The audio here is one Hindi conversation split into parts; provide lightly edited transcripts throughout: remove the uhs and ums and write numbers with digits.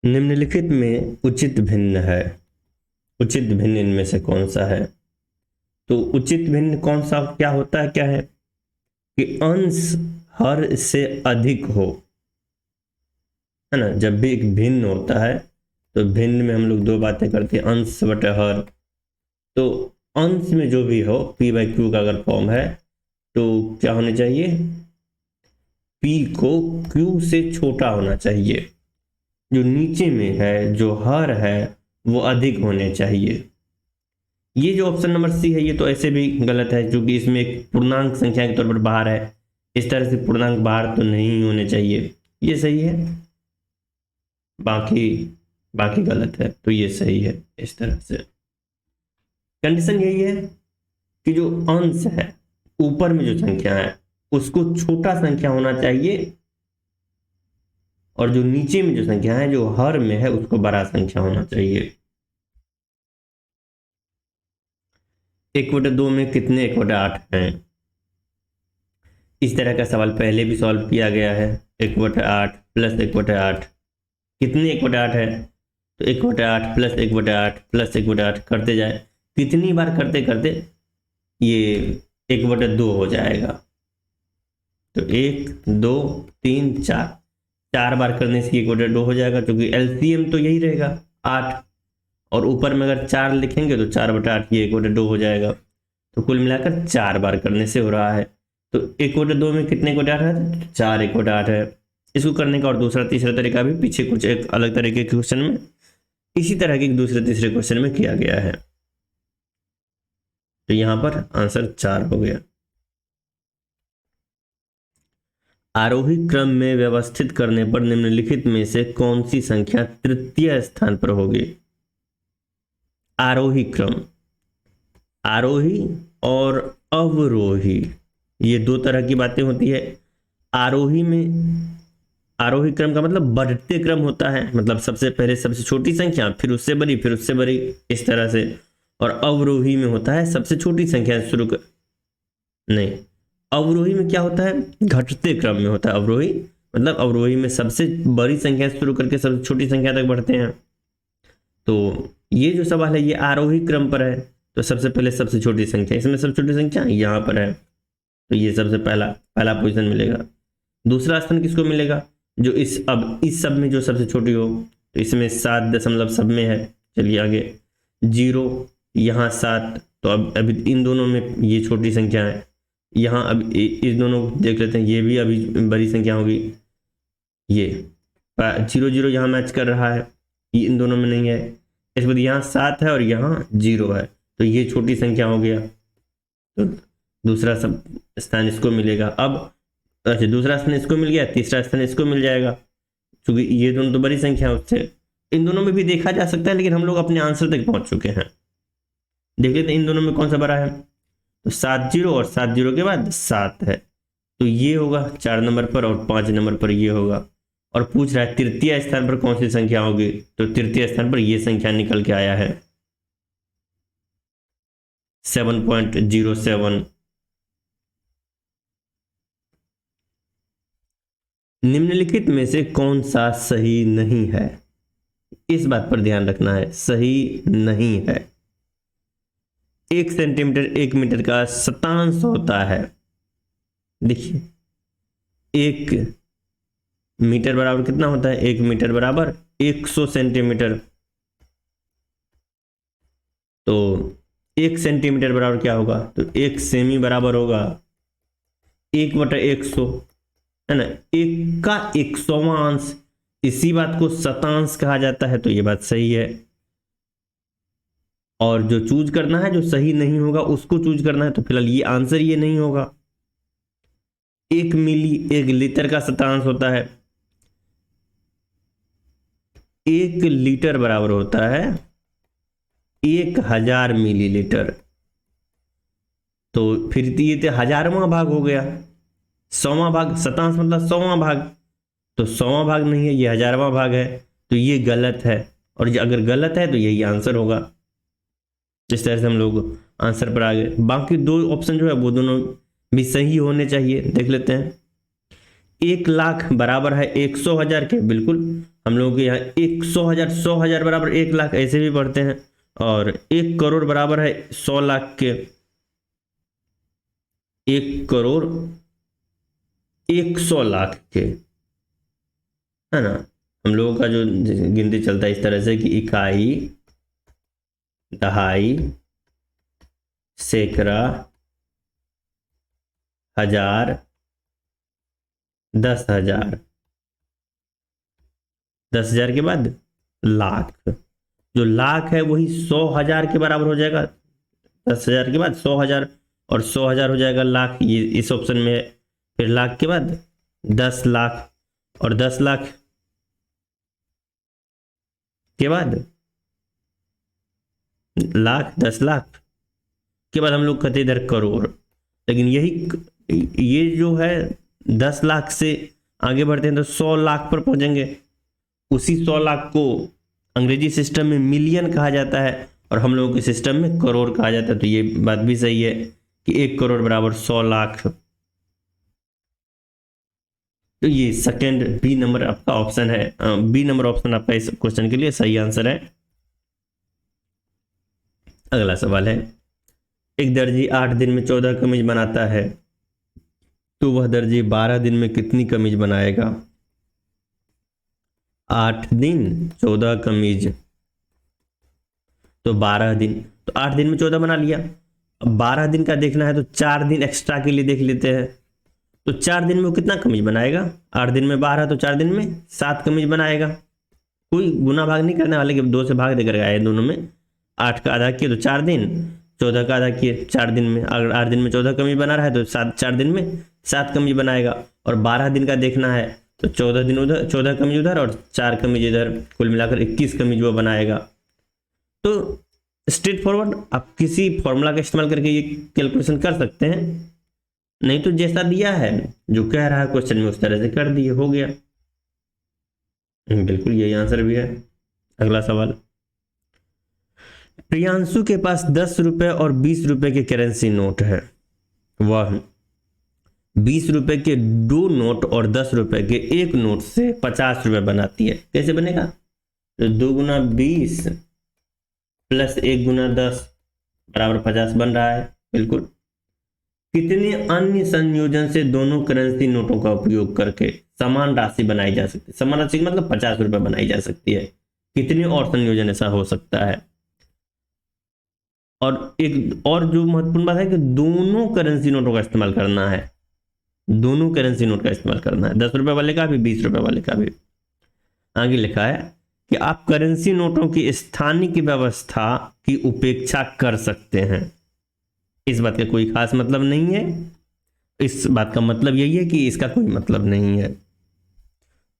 निम्नलिखित में उचित भिन्न है। उचित भिन्न इनमें से कौन सा है? तो उचित भिन्न कौन सा क्या होता है, क्या है कि अंश हर से अधिक हो, है ना। जब भी एक भिन्न होता है तो भिन्न में हम लोग दो बातें करते हैं, अंश बटे हर। तो अंश में जो भी हो p बाई क्यू का अगर फॉर्म है तो क्या होना चाहिए, p को q से छोटा होना चाहिए। जो नीचे में है, जो हर है, वो अधिक होने चाहिए। ये जो ऑप्शन नंबर सी है ये तो ऐसे भी गलत है, क्योंकि इसमें एक पूर्णांक संख्या के तौर पर बाहर है। इस तरह से पूर्णांक बाहर तो नहीं होने चाहिए। ये सही है, बाकी बाकी गलत है, तो ये सही है। इस तरह से कंडीशन यही है कि जो अंश है, ऊपर में जो संख्या है उसको छोटा संख्या होना चाहिए, और जो नीचे में जो संख्या है, जो हर में है, उसको बड़ा संख्या होना चाहिए। 1/2 में कितने 1/8 हैं? इस तरह का सवाल पहले भी सॉल्व किया गया है। 1/8 प्लस 1/8 कितने 1/8 है? तो 1/8 प्लस 1/8 प्लस 1/8 करते जाए, कितनी बार करते करते ये 1/2 हो जाएगा। तो 1 2 3 4, 4 बार करने से 1/2 हो जाएगा, क्योंकि एलसीएम तो यही रहेगा 8, और ऊपर में अगर 4 लिखेंगे तो 4/8 ये 1/2 हो जाएगा। तो कुल मिलाकर 4 बार करने से हो रहा है। तो 1/2 में कितने 1/8 है? 4 1/8 है। इसको करने का और दूसरा तीसरा तरीका भी पीछे कुछ एक अलग तरीके के क्वेश्चन में इसी तरह के दूसरे तीसरे क्वेश्चन में किया गया है। तो यहां पर आंसर 4 हो गया। आरोही क्रम में व्यवस्थित करने पर निम्नलिखित में से कौन सी संख्या तृतीय स्थान पर होगी? आरोही क्रम, आरोही और अवरोही, ये दो तरह की बातें होती है। आरोही में, आरोही क्रम का मतलब बढ़ते क्रम होता है, मतलब सबसे पहले सबसे छोटी संख्या, फिर उससे बड़ी, फिर उससे बड़ी, इस तरह से। और अवरोही में होता है सबसे छोटी संख्या शुरू कर, नहीं, अवरोही में क्या होता है, घटते क्रम में होता है अवरोही। मतलब अवरोही में सबसे बड़ी संख्या शुरू करके सबसे छोटी संख्या तक बढ़ते हैं। तो ये जो सवाल है ये आरोही क्रम पर है, तो सबसे पहले सबसे छोटी संख्या, इसमें सबसे छोटी संख्या यहाँ पर है, तो ये सबसे पहला पहला पोजीशन मिलेगा। दूसरा स्थान किसको मिलेगा? जो इस सब में जो सबसे छोटी हो, तो इसमें 7 दशमलव सब में है। चलिए आगे, 0 यहाँ 7, तो अब अभी इन दोनों में ये छोटी संख्या है। यहाँ अब इस दोनों को देख लेते हैं, ये भी अभी बड़ी संख्या होगी। ये 0 0 यहाँ मैच कर रहा है, ये इन दोनों में नहीं है। इसके बाद यहाँ 7 है और यहाँ 0 है, तो ये छोटी संख्या हो गया, तो दूसरा सब स्थान इसको मिलेगा। अब अच्छा, दूसरा स्थान इसको मिल गया, तीसरा स्थान इसको मिल जाएगा, क्योंकि ये दोनों तो बड़ी संख्या है उससे। इन दोनों में भी देखा जा सकता है, लेकिन हम लोग अपने आंसर तक पहुंच चुके हैं। देख लेते हैं इन दोनों में कौन सा बड़ा है। तो 7 0 और 7 0 के बाद 7 है, तो ये होगा 4 नंबर पर, और 5 नंबर पर ये होगा। और पूछ रहा है तृतीय स्थान पर कौन सी संख्या होगी, तो तृतीय स्थान पर ये संख्या निकल के आया है 7.07। निम्नलिखित में से कौन सा सही नहीं है? इस बात पर ध्यान रखना है, सही नहीं है। 1 सेंटीमीटर 1 मीटर का शतांश होता है। देखिए 1 मीटर बराबर कितना होता है? 1 मीटर बराबर 100 सेंटीमीटर। तो 1 सेंटीमीटर बराबर क्या होगा? तो 1 सेमी बराबर होगा 1/100, है ना। 1 का 100वां अंश, इसी बात को शतांश कहा जाता है, तो ये बात सही है। और जो चूज करना है, जो सही नहीं होगा उसको चूज करना है, तो फिलहाल ये आंसर ये नहीं होगा। 1 मिली 1 लीटर का शतांश होता है, 1 लीटर बराबर होता है 1000 मिलीलीटर। तो फिर ये तो 1000वां भाग हो गया, 100वां भाग, शतांश मतलब 100वां भाग, तो 100वां भाग नहीं है, ये 1000वां भाग है, तो ये गलत है। और ये अगर गलत है तो यही आंसर होगा। जिस तरह से हम लोग आंसर पर आ गए, बाकी दो ऑप्शन जो है वो दोनों भी सही होने चाहिए। देख लेते हैं, 1,00,000 बराबर है 100,000 के, बिल्कुल हम लोगों के यहाँ 100,000, 100,000 बराबर 1,00,000 ऐसे भी पढ़ते हैं, और 1 करोड़ बराबर है 100,00,000 के। 1 करोड़ 100,00,000 के, है ना। हम लोगों का जो गिनती चलता है इस तरह से कि इकाई, दहाई, सैकड़ा, हजार, 10,000, 10,000 के बाद लाख। जो लाख है वही 100,000 के बराबर हो जाएगा। 10,000 के बाद 100,000 और 100,000 हो जाएगा लाख, ये इस ऑप्शन में है। फिर लाख के बाद 10,00,000 और 10,00,000 के बाद लाख, 10,00,000 के बाद हम लोग कहते इधर करोड़। लेकिन यही ये जो है 10,00,000 से आगे बढ़ते हैं तो 100,00,000 पर पहुंचेंगे। उसी 100,00,000 को अंग्रेजी सिस्टम में मिलियन कहा जाता है और हम लोगों के सिस्टम में करोड़ कहा जाता है। तो ये बात भी सही है कि 1 करोड़ बराबर 100,00,000। तो ये सेकंड बी नंबर आपका ऑप्शन है, बी नंबर ऑप्शन आपका इस क्वेश्चन के लिए सही आंसर है। अगला सवाल है, एक दर्जी 8 दिन में 14 कमीज बनाता है, तो वह दर्जी 12 दिन में कितनी कमीज बनाएगा? 8 दिन 14 कमीज, तो 12 दिन, तो 8 दिन में 14 बना लिया। अब 12 दिन का देखना है तो 4 दिन एक्स्ट्रा के लिए देख लेते हैं। तो 4 दिन में वो कितना कमीज बनाएगा? 8 दिन में 12, तो 4 दिन में 7 कमीज बनाएगा। कोई गुना भाग नहीं करने वाले कि 2 से भाग देकर आए दोनों में। 8 का आधा किए तो 4 दिन, 14 का आधा किए 4 दिन में। अगर 8 दिन में 14 कमीज बना रहा है तो 4 दिन में 7 कमीज बनाएगा। और 12 दिन का देखना है तो 14 दिन उधर, 14 कमीज उधर और 4 कमीज इधर, कुल मिलाकर 21 कमीज वो बनाएगा। तो स्ट्रेट फॉरवर्ड आप किसी फॉर्मूला का इस्तेमाल करके ये कैलकुलेशन कर सकते हैं, नहीं तो जैसा दिया है जो कह रहा है क्वेश्चन में उस तरह से कर दिए, हो गया। बिल्कुल यही आंसर भी है। अगला सवाल, प्रियांशु के पास 10 रुपए और 20 रुपए के करेंसी नोट है। वह 20 रुपए के 2 नोट और 10 रुपए के 1 नोट से 50 रुपए बनाती है। कैसे बनेगा? तो 2 गुना 20 प्लस 1 गुना 10 बराबर 50 बन रहा है। बिल्कुल। कितने अन्य संयोजन से दोनों करेंसी नोटों का उपयोग करके समान राशि बनाई जा सकती है? समान राशि मतलब 50 रुपए बनाई जा सकती है। कितने और संयोजन ऐसा हो सकता है? और एक और जो महत्वपूर्ण बात है कि दोनों करेंसी नोटों का इस्तेमाल करना है। दोनों करेंसी नोट का इस्तेमाल करना है, 10 रुपए वाले का भी, 20 रुपए वाले का भी। आगे लिखा है कि आप करेंसी नोटों की स्थानिक व्यवस्था की उपेक्षा कर सकते हैं। इस बात का कोई खास मतलब नहीं है। इस बात का मतलब यही है कि इसका कोई मतलब नहीं है।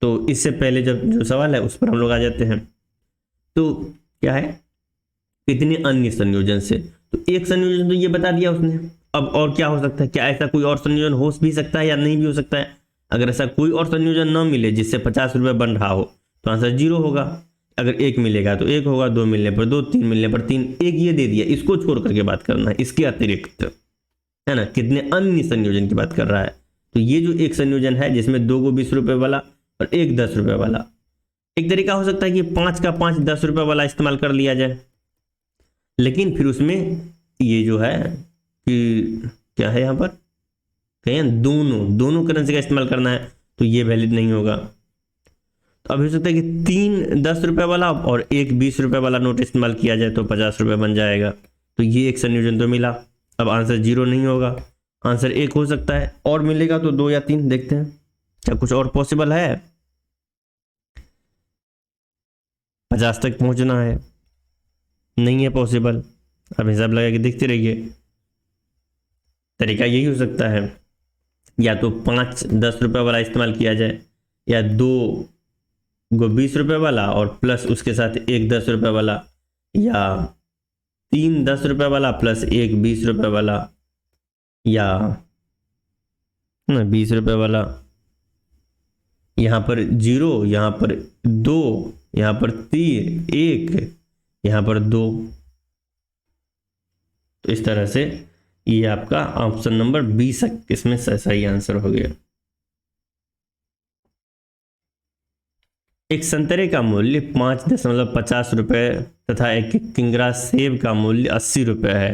तो इससे पहले जब जो सवाल है उस पर हम लोग आ जाते हैं। तो क्या है? कितने अन्य संयोजन से, तो एक संयोजन तो ये बता दिया उसने। अब और क्या हो सकता है? क्या ऐसा कोई और संयोजन हो भी सकता है या नहीं भी हो सकता है? अगर ऐसा कोई और संयोजन न मिले जिससे 50 रुपए बन रहा हो तो आंसर 0 होगा। अगर 1 मिलेगा तो 1 होगा, 2 मिलने पर 2, 3 मिलने पर 3। एक ये दे दिया, इसको छोड़ करके बात करना है, इसके अतिरिक्त, है ना। कितने अन्य संयोजन की बात कर रहा है। तो ये जो एक संयोजन है जिसमें 2 को 20 रुपए वाला और 1 10 रुपए वाला, एक तरीका हो सकता है कि 5 का 5 10 रुपए वाला इस्तेमाल कर लिया जाए। लेकिन फिर उसमें ये जो है कि क्या है यहाँ पर कहें दोनों करेंसी का इस्तेमाल करना है, तो ये वैलिड नहीं होगा। तो अब हो सकता है कि 3 10 रुपए वाला और 1 20 रुपए वाला नोट इस्तेमाल किया जाए तो 50 रुपए बन जाएगा। तो ये एक संयोजन तो मिला। अब आंसर 0 नहीं होगा, आंसर 1 हो सकता है। और मिलेगा तो 2 या 3, देखते हैं क्या कुछ और पॉसिबल है। 50 तक पहुंचना है, नहीं है पॉसिबल। अब हिसाब लगा के देखते रहिए। तरीका यही हो सकता है, या तो 5 10 रुपए वाला इस्तेमाल किया जाए, या 2 को 20 रुपए वाला और प्लस उसके साथ 1 10 रुपए वाला, या 3 10 रुपए वाला प्लस 1 20 रुपए वाला, या 20 रुपए वाला। यहाँ पर 0, यहाँ पर 2, यहाँ पर 3 1, यहाँ पर 2। तो इस तरह से ये आपका ऑप्शन नंबर 20 इसमें सही आंसर हो गया। एक संतरे का मूल्य 5.50 रुपये तथा एक किंगरा सेब का मूल्य 80 रुपये है,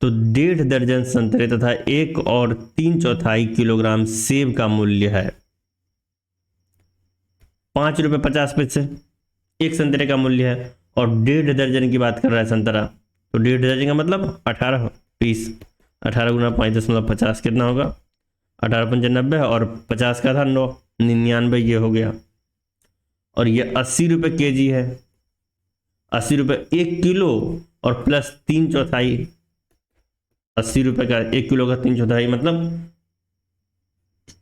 तो 1.5 दर्जन संतरे तथा 1 और 3/4 किलोग्राम सेब का मूल्य है 5.50 रुपये एक संतरे का मूल्य है, और 1.5 दर्जन की बात कर रहा है संतरा, तो 1.5 दर्जन का मतलब 18 पीस। 18 गुना 5.50 कितना होगा? 18×5 और 50 का था 9, 99 ये हो गया। और ये 80 रुपये केजी है, 80 रुपये 1 किलो और प्लस 3/4, 80 रुपये का 1 किलो का 3/4 मतलब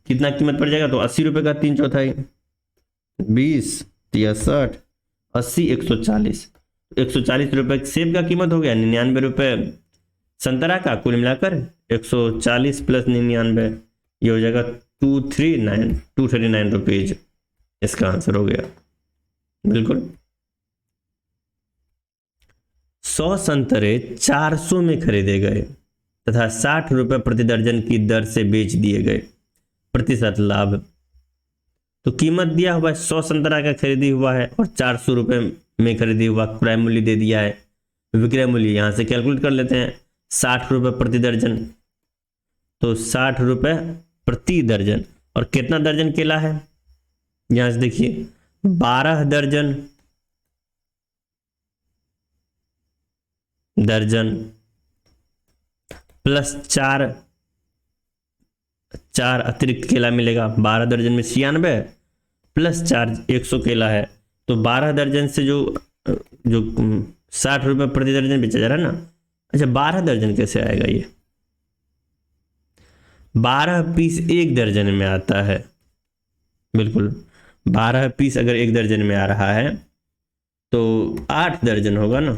कितना कीमत पड़ जाएगा? तो 80 रुपये का 3/4, 20, 63, 80, 140, 140 रुपये सेब का कीमत हो गया, 99 रुपये संतरा का, कुल मिलाकर 140 प्लस 99, ये हो जाएगा 239 रुपीज। इसका आंसर हो गया बिल्कुल। 100 संतरे 400 में खरीदे गए तथा 60 रुपये प्रति दर्जन की दर से बेच दिए गए, प्रतिशत लाभ। तो कीमत दिया हुआ है, 100 संतरा का खरीदी हुआ है और 400 रुपये में खरीदी हुआ, क्रय मूल्य दे दिया है। विक्रय मूल्य यहां से कैलकुलेट कर लेते हैं, 60 रुपये प्रति दर्जन, तो 60 रुपये प्रति दर्जन। और कितना दर्जन केला है? यहां से देखिए 12 दर्जन प्लस 4 अतिरिक्त केला मिलेगा, 12 दर्जन में 96 प्लस 4 100 केला है, तो 12 दर्जन से जो 60 रुपये प्रति दर्जन बेचा जा रहा है ना। अच्छा 12 दर्जन कैसे आएगा? ये 12 पीस 1 दर्जन में आता है, बिल्कुल 12 पीस अगर 1 दर्जन में आ रहा है तो 8 दर्जन होगा ना,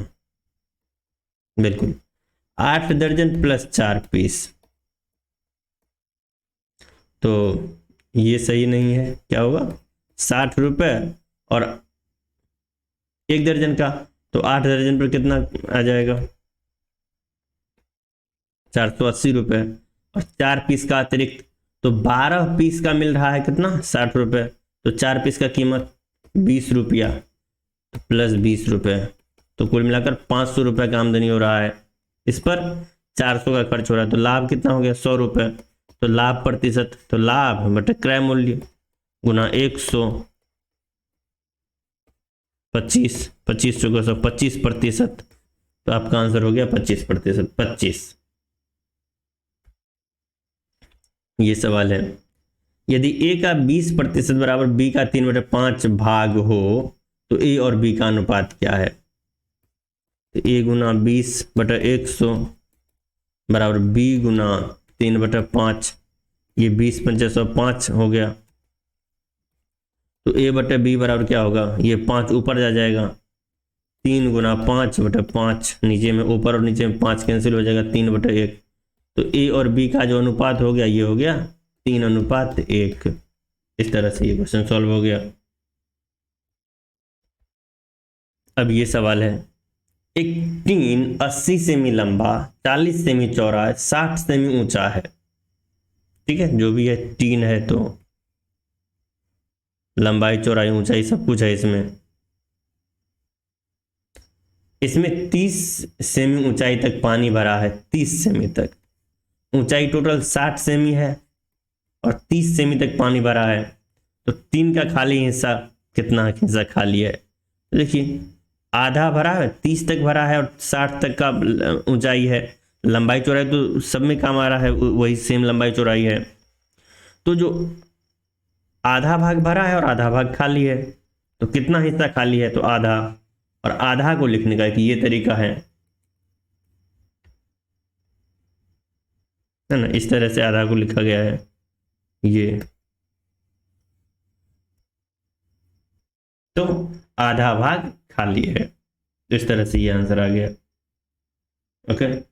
बिल्कुल 8 दर्जन प्लस 4 पीस, तो ये सही नहीं है। क्या होगा? 60 रुपये और 1 दर्जन का, तो 8 दर्जन पर कितना आ जाएगा? 480 रुपये, और 4 पीस का अतिरिक्त, तो 12 पीस का मिल रहा है कितना? 60 रुपये, तो 4 पीस का कीमत 20 रुपया प्लस 20 रुपये, तो कुल मिलाकर 500 रुपये का आमदनी हो रहा है। इस पर 400 का खर्च हो रहा है, तो लाभ कितना हो गया? 100 रुपये। तो लाभ प्रतिशत, तो लाभ बटे क्रय मूल्य गुना 100, 25 25% तो आपका आंसर हो गया 25%। 25 ये सवाल है। यदि ए का 20% बराबर बी का 3/5 भाग हो तो ए और बी का अनुपात क्या है? तो ए गुना 20/100 बराबर बी गुना 3/5, ये 20×5 हो गया, तो ए बटे बी बराबर क्या होगा? ये 5 ऊपर जा जाएगा, 3 गुना 5/5, नीचे में ऊपर और नीचे में 5 कैंसिल हो जाएगा, 3/1, तो ए और बी का जो अनुपात हो गया ये हो गया 3:1। इस तरह से ये क्वेश्चन सॉल्व हो गया। अब ये सवाल है, एक टीन 80 सेमी लंबा, 40 सेमी चौड़ा, 60 सेमी ऊंचा है, ठीक है, जो भी है टीन है, तो लंबाई चौड़ाई ऊंचाई सब कुछ है इसमें 30 सेमी ऊंचाई तक पानी भरा है, 30 सेमी तक, ऊंचाई टोटल 60 सेमी है और 30 सेमी तक पानी भरा है, तो टीन का खाली हिस्सा कितना हिस्सा खाली है? तो देखिए आधा भरा है, 30 तक भरा है और 60 तक का ऊंचाई है, लंबाई चौड़ाई तो सब में काम आ रहा है, वही सेम लंबाई चौड़ाई है, तो जो आधा भाग भरा है और आधा भाग खाली है, तो कितना हिस्सा खाली है? तो आधा, और आधा को लिखने का कि ये तरीका है ना, इस तरह से आधा को लिखा गया है ये, तो आधा भाग खाली है, इस तरह से ये आंसर आ गया। ओके।